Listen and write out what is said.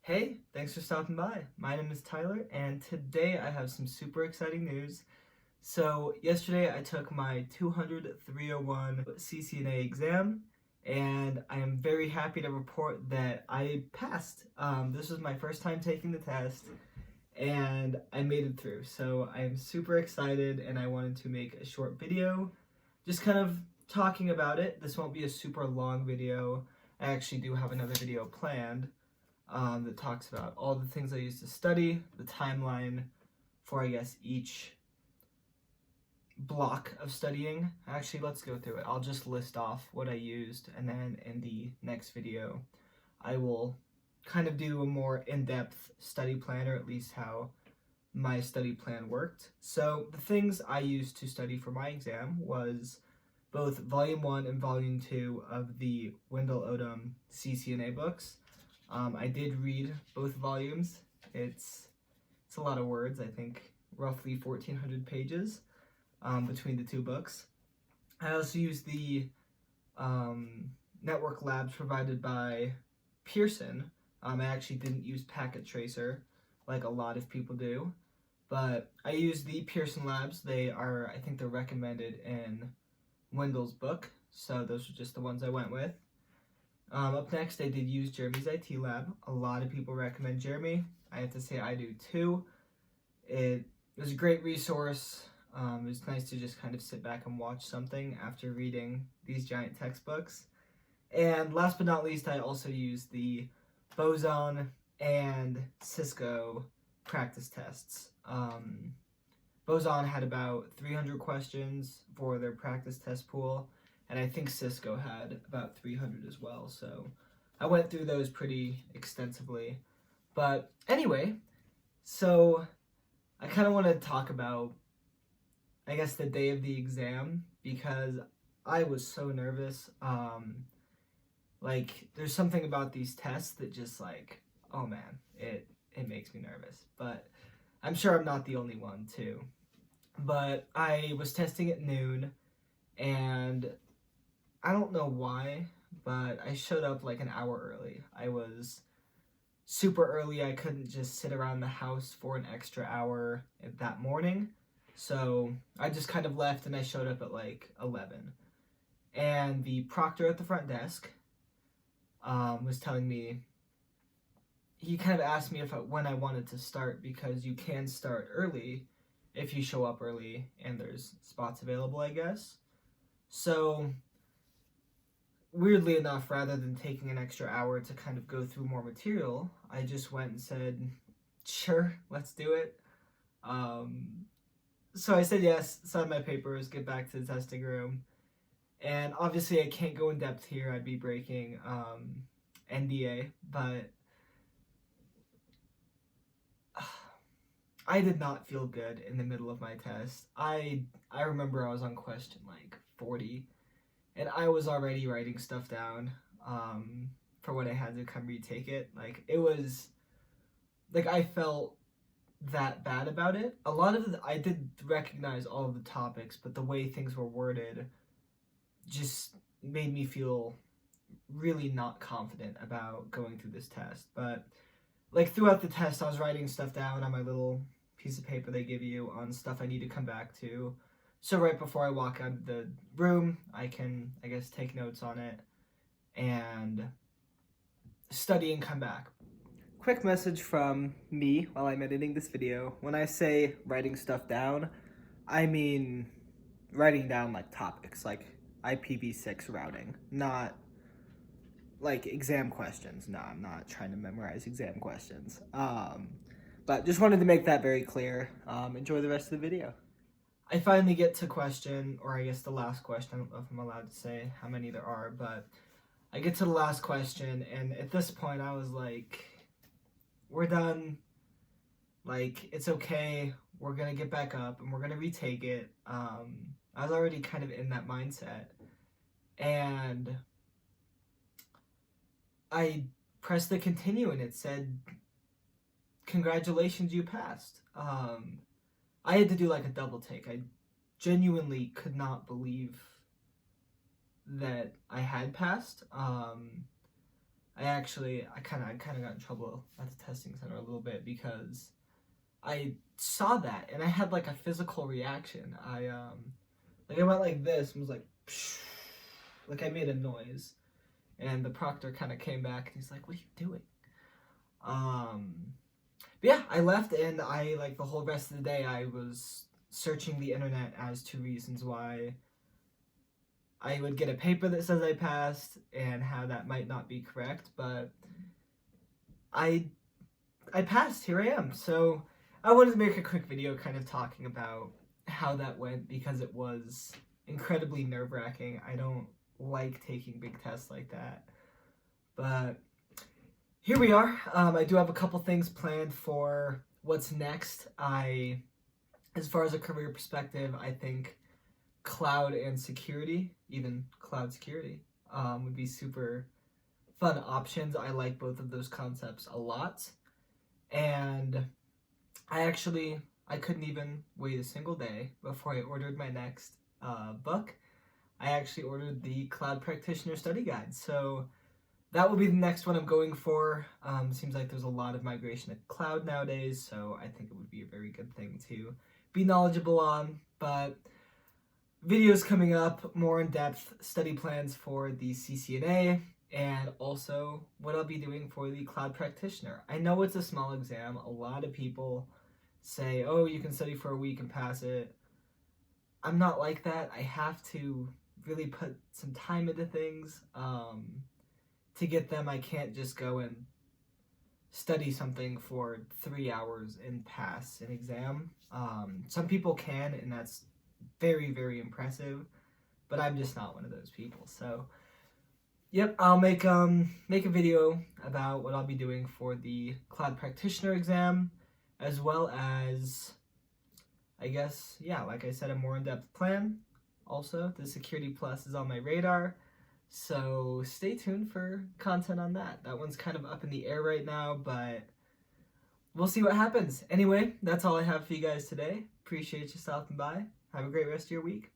Hey, thanks for stopping by. My name is Tyler, and today I have some super exciting news. So, yesterday I took my 200 301 CCNA exam, and I am very happy to report that I passed. This was my first time taking the test, and I made it through. So, I am super excited, and I wanted to make a short video just kind of talking about it. This won't be a super long video. I actually do have another video planned that talks about all the things I used to study, the timeline for, I guess, each block of studying. Actually, let's go through it. I'll just list off what I used, and then in the next video, I will kind of do a more in-depth study plan, or at least how my study plan worked. So the things I used to study for my exam was both Volume 1 and Volume 2 of the Wendell Odom CCNA books. I did read both volumes. It's a lot of words, I think roughly 1,400 pages between the two books. I also used the network labs provided by Pearson. I actually didn't use Packet Tracer like a lot of people do, but I used the Pearson labs. They are, I think they're recommended in Wendell's book, so those are just the ones I went with. Up next, I did use Jeremy's IT lab. A lot of people recommend Jeremy. I have to say I do too. It was a great resource. It was nice to just kind of sit back and watch something after reading these giant textbooks. And last but not least, I also used the Boson and Cisco practice tests. Boson had about 300 questions for their practice test pool, and I think Cisco had about 300 as well, so I went through those pretty extensively. But anyway, so I kind of want to talk about, I guess, the day of the exam, because I was so nervous. There's something about these tests that just oh man, it makes me nervous. But I'm sure I'm not the only one too. But I was testing at noon, and I don't know why, but I showed up like an hour early. I was super early. I couldn't just sit around the house for an extra hour that morning. So I just kind of left, and I showed up at like 11. And the proctor at the front desk was telling me, he kind of asked me when I wanted to start, because you can start early if you show up early and there's spots available, I guess. So weirdly enough, rather than taking an extra hour to kind of go through more material, I just went and said, sure, let's do it. So I said yes, signed my papers, get back to the testing room. And obviously I can't go in depth here, I'd be breaking NDA, but I did not feel good in the middle of my test. I remember I was on question 40, and I was already writing stuff down for when I had to come retake it. It was I felt that bad about it. A lot of I did recognize all of the topics, but the way things were worded just made me feel really not confident about going through this test. But throughout the test, I was writing stuff down on my little piece of paper they give you on stuff I need to come back to. So right before I walk out of the room, I can, I guess, take notes on it and study and come back. Quick message from me while I'm editing this video. When I say writing stuff down, I mean writing down topics, like IPv6 routing, not exam questions. No, I'm not trying to memorize exam questions. But just wanted to make that very clear. Enjoy the rest of the video. I finally get to question, or I guess the last question. I don't know if I'm allowed to say how many there are, but I get to the last question, and at this point I was like, we're done. It's okay. We're gonna get back up, and we're gonna retake it. I was already kind of in that mindset, and I pressed the continue, and it said, congratulations, you passed. I had to do a double take. I genuinely could not believe that I had passed. I kind of got in trouble at the testing center a little bit because I saw that and I had like a physical reaction. I went like this and was like, psh, like I made a noise, and the proctor kind of came back and he's like, "What are you doing?" But yeah, I left, and I like the whole rest of the day I was searching the internet as to reasons why I would get a paper that says I passed and how that might not be correct, but I passed. Here I am. So I wanted to make a quick video kind of talking about how that went because it was incredibly nerve-wracking. I don't like taking big tests like that, but here we are. I do have a couple things planned for what's next. As far as a career perspective, I think cloud and security, even cloud security, would be super fun options. I like both of those concepts a lot. And I couldn't even wait a single day before I ordered my next book. I actually ordered the Cloud Practitioner Study Guide. So that will be the next one I'm going for. Seems like there's a lot of migration to cloud nowadays, so I think it would be a very good thing to be knowledgeable on. But videos coming up, more in-depth study plans for the CCNA, and also what I'll be doing for the Cloud Practitioner. I know it's a small exam. A lot of people say, oh, you can study for a week and pass it. I'm not like that. I have to really put some time into things. To get them, I can't just go and study something for 3 hours and pass an exam. Some people can, and that's very, very impressive, but I'm just not one of those people. So, yep, I'll make a video about what I'll be doing for the Cloud Practitioner exam, as well as, I guess, yeah, like I said, a more in-depth plan. Also, the Security Plus is on my radar. So stay tuned for content on that. That one's kind of up in the air right now, but we'll see what happens. Anyway, that's all I have for you guys today. Appreciate you stopping by. Have a great rest of your week.